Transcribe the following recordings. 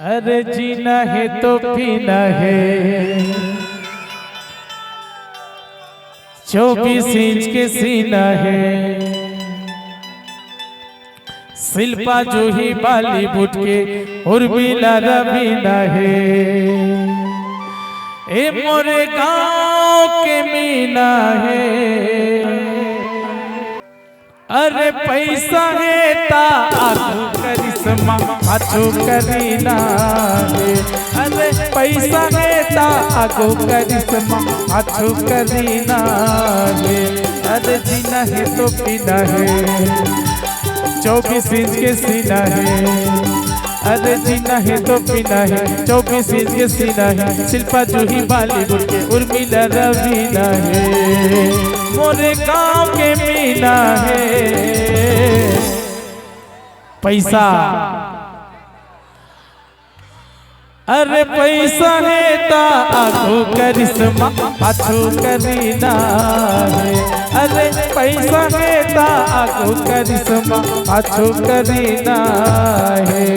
अरे जीना है तो पीना है। 24 इंच के सीना है। शिल्पा जूही बॉलीवुड के उर्मिला रवीना है। ए मोरे गांव के मीना है। अरे पैसा है ता आगू करिश्मा पाछू करीना है। अरे पैसा है ता आगू करिश्मा पाछू करीना है। अरे जीना है तो पीना है। 24 इंच के सीना है। अरे जीना है तो पीना है। 24 इंच के सीना है। शिल्पा जूही बॉलीवुड के उर्मिला रवीना है। मोरे गांव के मीना है। पैसा अरे पैसा है ता आगू करिश्मा पाछू करीना है। अरे पैसा है ता आगू करिश्मा पाछू करीना है।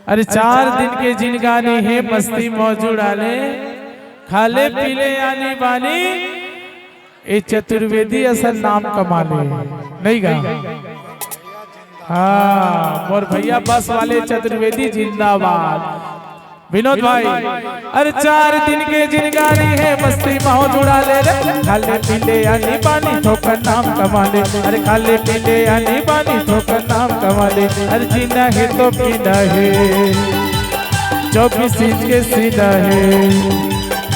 अरे 4 दिन के जिनगानी है मस्ती मौजूद आले खाले पीले आनी बानी ए चतुर्वेदी असल नाम कमाले नहीं गा। हाँ मोर भैया बस वाले चतुर्वेदी जिंदाबाद। विनोद भाई अरे 4 दिन के जिनगानी है मस्ती मौज उड़ा ले रे। खाले पीले आनी बानी ठोकर नाम कमा ले। अरे खाले पीले आनी बानी ठोकर नाम कमा ले। अरे जीना है तो पीना है। 24 इंच के सीना है।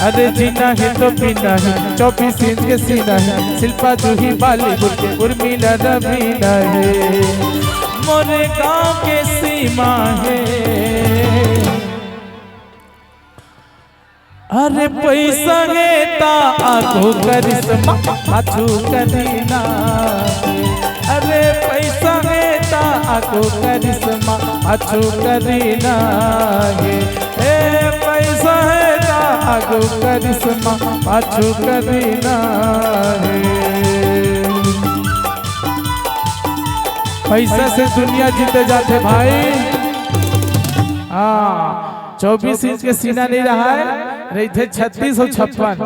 अरे जीना है तो पीना है। 24 इंच के सीना है। शिल्पा जूही बॉलीवुड के उर्मिला रवीना है। मोरे गांव के सीमा है। अरे पैसा है ता आगू करिश्मा पाछू करीना है। अरे पैसा है ता आगू करिश्मा पाछू करीना है। ए पैसा है ता आगू करिश्मा पाछू करीना है। पैसा से दुनिया जीते जाते भाई। हाँ 24 इंच के सीना नहीं रहा है। रही थे 3656।